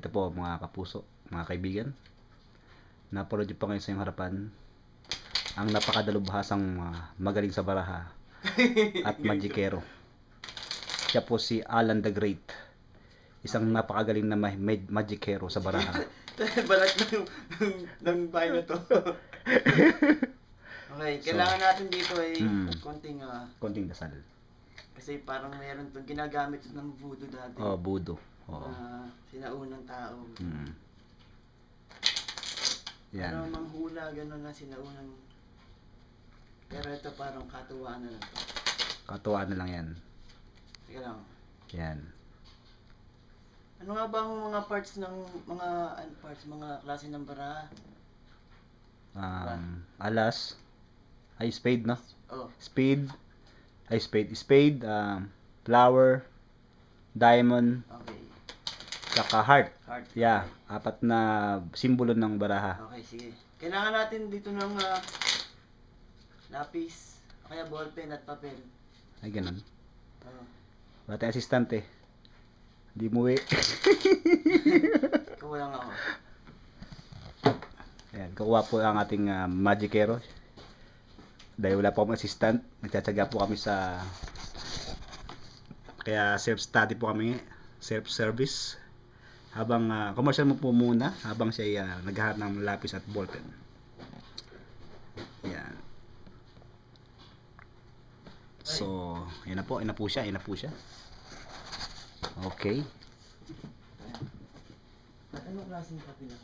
ito po mga kapuso, mga kaibigan. Napanood niyo pa ngayon sa iyong harapan ang napakadalubhasang magaling sa baraha at magikero. Siya po si Alan the Great. Isang napakagaling na magikero sa baraha. Balat ng bahay na to. Okay, kailangan natin dito ay konting dasal. Kasi parang mayroon itong ginagamit ng voodoo dati. Oh, voodoo. Oo. Sinaunang tao. Yan. Parang manghula, gano'n na sinaunang. Pero ito parang katuwaan na lang to. Katuwaan na lang yan. Sige lang. Yan. Ano nga ba ang mga parts ng mga klase ng baraha? Alas. Ay, spade, no? Oh. Spade. Ay, spade. Spade, flower, diamond, Okay. saka heart. Heart. Yeah, apat na simbolo ng baraha. Okay, sige. Kailangan natin dito ng lapis, o kaya ballpen at papel. Ay, ganun. Oh. Wala tayong assistant eh. Di mo eh. Ikaw lang ako. Ayan, kukuha po ang ating magikero. Dahil wala po akong assistant, nagtsatsaga po kami sa... Kaya self-study po kami, self-service. Habang commercial mo po muna, habang siya naghahanap ng lapis at ballpen. Ayan. So, yan na po siya, Okay. Anong klaseng kape na?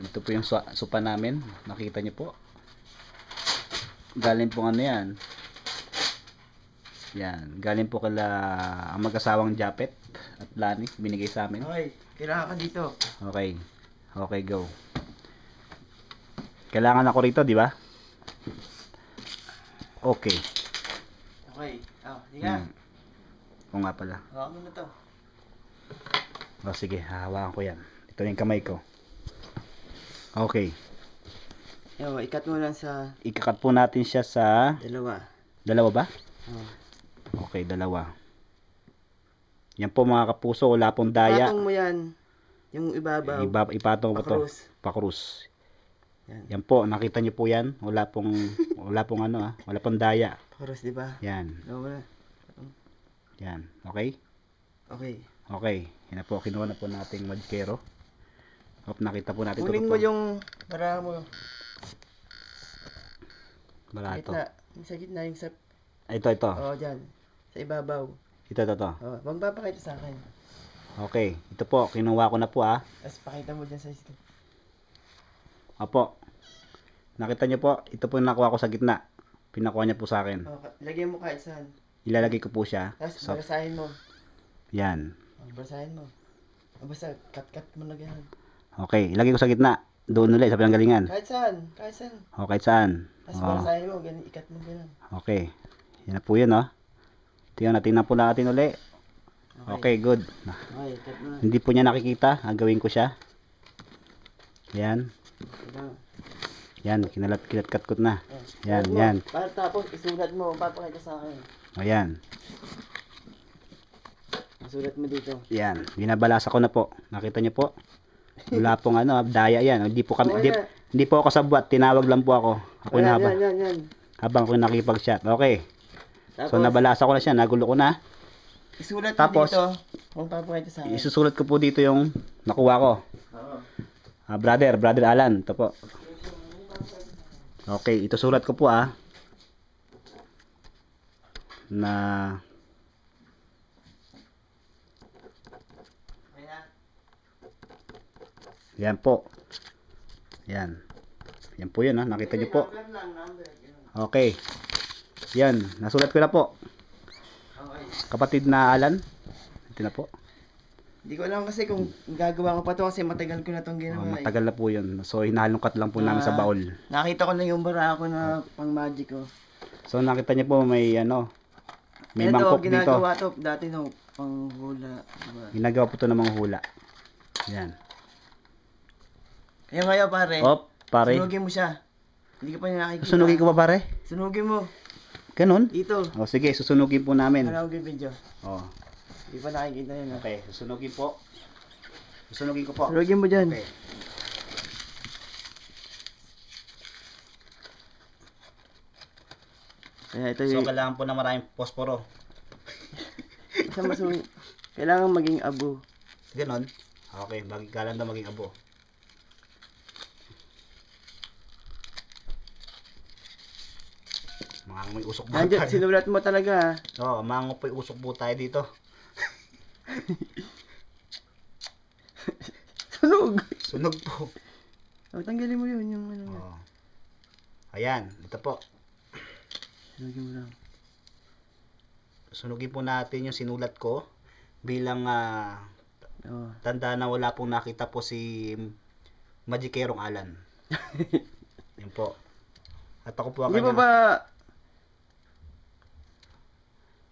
Ito po yung sopa namin. Nakita niyo po. Galing po ano yan. Yan. Galing po kala ang mag-asawang Japet at Lani. Binigay sa amin. Okay. Kailangan ka dito. Okay. Okay, go. Kailangan ako rito, di ba? Okay. Okay. Sige nga. Oo nga pala. Hawakan mo na to. Sige, hahawakan ko yan. Ito yung kamay ko. Okay. Ikat mo lang sa... Ikakat po natin siya sa... Dalawa. Dalawa ba? Oh. Okay, dalawa. Yan po mga kapuso, wala pong daya. Ipatong mo yan. Yung ibabaw. Ipatong mo to. Pakrus. Yan po, nakita niyo po yan. Wala pong wala pong daya. Pakrus, di ba? Yan. Yan. Okay? Okay. Okay. Yan na po, kinuha na po nating magikero. Hope nakita po natin ito. Kunin mo yung baraha mo. Barato. Sa gitna yung sa... Ito. Oo, dyan. Sa ibabaw. Ito. Oo, huwag papakita sa akin. Okay. Ito po, kinuha ko na po Tapos pakita mo dyan sa iskin. Opo. Nakita niyo po, ito po yung nakuha ko sa gitna. Pinakuha niya po sa akin. Lagyan mo kahit saan. Ilalagay ko po siya. Tapos barasahin mo. Yan. Barasahin mo. Basta cut mo na ganun. Okay, ilagay ko sa gitna. Doon ulit sa pinanggalingan. Kahit saan. O, kahit saan. Tapos barasahin mo, ikat mo ganun. Okay. Yan na po yun, Tingnan po natin ulit. Okay, good. Okay, cut mo na. Hindi po niya nakikita. Gagawin ko siya. Yan. Yan, kinat-cut ko na. Yan. Para tapos isulat mo, papakita sa akin. Ayan. Isulat mo dito. Yan, binabalasa ko na po. Nakita niyo po? Wala pong daya yan. Hindi po ako sabwat, tinawag lang po ako. Ako na yan. Habang ako nakipag-chat. Okay. Tapos, so nabalasa ko na siya, nagulo ko na. Isulat tapos, mo dito. Kung papakita sa akin. Isusulat ko po dito yung nakuha ko. Oo. Brother Alan, ito po. Okay, ito sulat ko po na yan po. Yan po yun nakita niyo po. Okay. Yan, nasulat ko na po. Kapatid na Alan. Ito na po. Hindi ko alam kasi kung gagawa ko pa to kasi matagal ko na itong ginawa. Matagal na po yun. So hinalungkat lang po namin sa baul. Nakita ko na yung baraha ko na pang magic ko. So nakita niyo po may may mangkok dito. Ginagawa to dati no pang hula. Diba? Ginagawa po to ng mga hula. Yan. Kaya ngayon pare. Pare. Sunugin mo siya. Hindi ka pa niya nakikita. Sunugin ko ba pare? Sunugin mo. Ganun? Dito. Sige, susunugin po namin. Ano yung video? Hindi pa nakikita yun. Okay, susunugin po. Sunugin ko po. Sunugin mo dyan. Okay. Kaya ito So, yung... kailangan po na maraming posporo. Kailangan maging abo. Ganon. Okay, kailangan daw maging abo. Mga may usok po Nandiyan, tayo. sinulat mo talaga. Oo, mga may usok po tayo dito. Sunog. Sunog po. O, tanggalin mo yun, yung ano nga. Oo. Ayan, ito po. Sunugin mo lang. Sunugin po natin yung sinulat ko bilang Oo. tanda na wala pong nakita po si Magikerong Alan. Yan po. At ako po ang Hindi pa kanyang- ba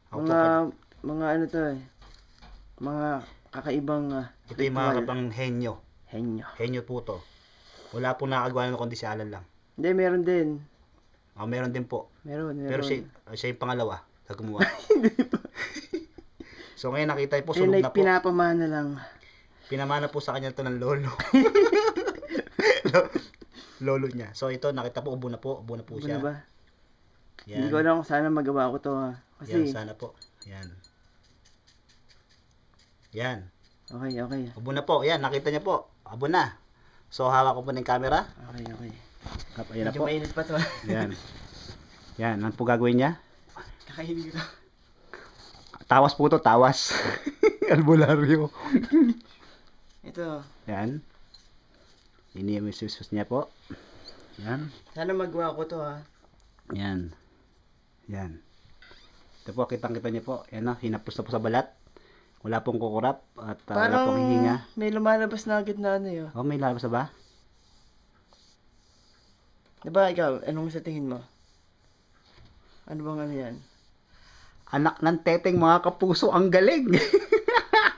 ako po ang- mga ano to eh. Mga kakaibang ito yung mga ritual. kapang henyo. Henyo. Henyo po to. Wala pong nakagawa na kundi si Alan lang. Hindi, meron din. Meron din po. Meron. Pero siya yung pangalawa sa gumawa. So ngayon nakita po, Yun sunog ay na po. pinapamana lang. Pinamana po sa kanya to ng lolo. Lolo niya. So ito, nakita po, ubo na po Ano siya. ba? Yan. Hindi ko alam kung sana magawa ko to ha. Yan, Kasi, sana po. Yan. Yan. okay. Ubo na po. Yan, nakita niya po. Ubo na. So hawak ko po ng camera. Okay. Ayan na Medyo po. mainit pa to. Yan. Yan, ano po gagawin niya? Kakainin ko to. Tawas po to, tawas. Albularyo. Ito. Yan. Ini yung susus niya po. Yan. Sana magawa ko to ha. Yan. Yan. Ito po, kitang-kita niyo po. Yan o, hinapos na po sa balat. Wala pong kukurap at wala Parang pong hihinga. may lumalabas na agad na ano yun. Oh, may lalabas na ba? Diba ikaw, anong sa tingin mo? Ano bang ano yan? Anak ng teteng mga kapuso, ang galing.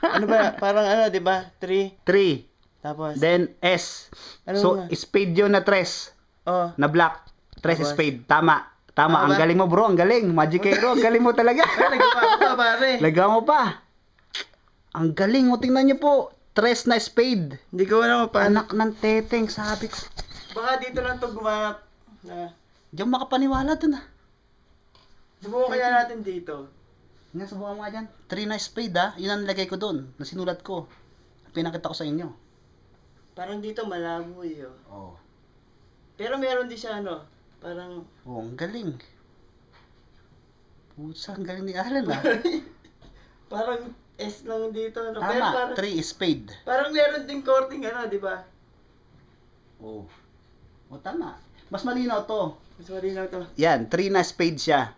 Ano ba? Parang ano, di ba? 3. 3. Tapos, Then S. Ano So, nga? spade yun na 3. oh, Na black. 3 Tapos? spade. Tama. Tama Ang ba? galing mo bro, ang galing. Magicero, ang galing mo talaga. nagawa ko to, pare. Lagaw mo pa. Ang galing mo, tingnan niyo po. 3 na spade. Hindi ko alam kung paano. Anak ng teteng, sabi ko. Baka dito lang to gumanap. Na, Diyan makapaniwala dun ah. subukan kaya natin dito. Nga, subukan mo nga dyan. 3 na spade ah. Yun ang nilagay ko dun. Na sinulat ko. Pinakita ko sa inyo. Parang dito malabo eh. Oh. Oh. Pero meron din siya ano, parang Oh, ang galing. Pusa, ang galing ni Alan ah. parang S lang dito ano. Pero Tama, parang 3 spade. parang meron din korting ano, di ba? Oh. Oh, tama. Mas malinaw to. Mas malinaw to. Yan, 3 na spade siya.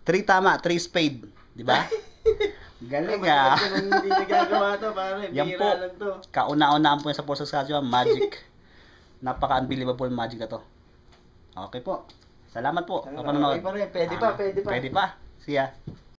3 tama, 3 spade. Di ba? Galing ah. Kung hindi nagagawa to, pare, Yan bira po. lang to. Kauna-unaan po yan sa Forces Casio, magic. Napaka-unbelievable magic na to. Okay po. Salamat po. Okay, Kapanonood. pare, pwede pa. Pwede pa. See ya.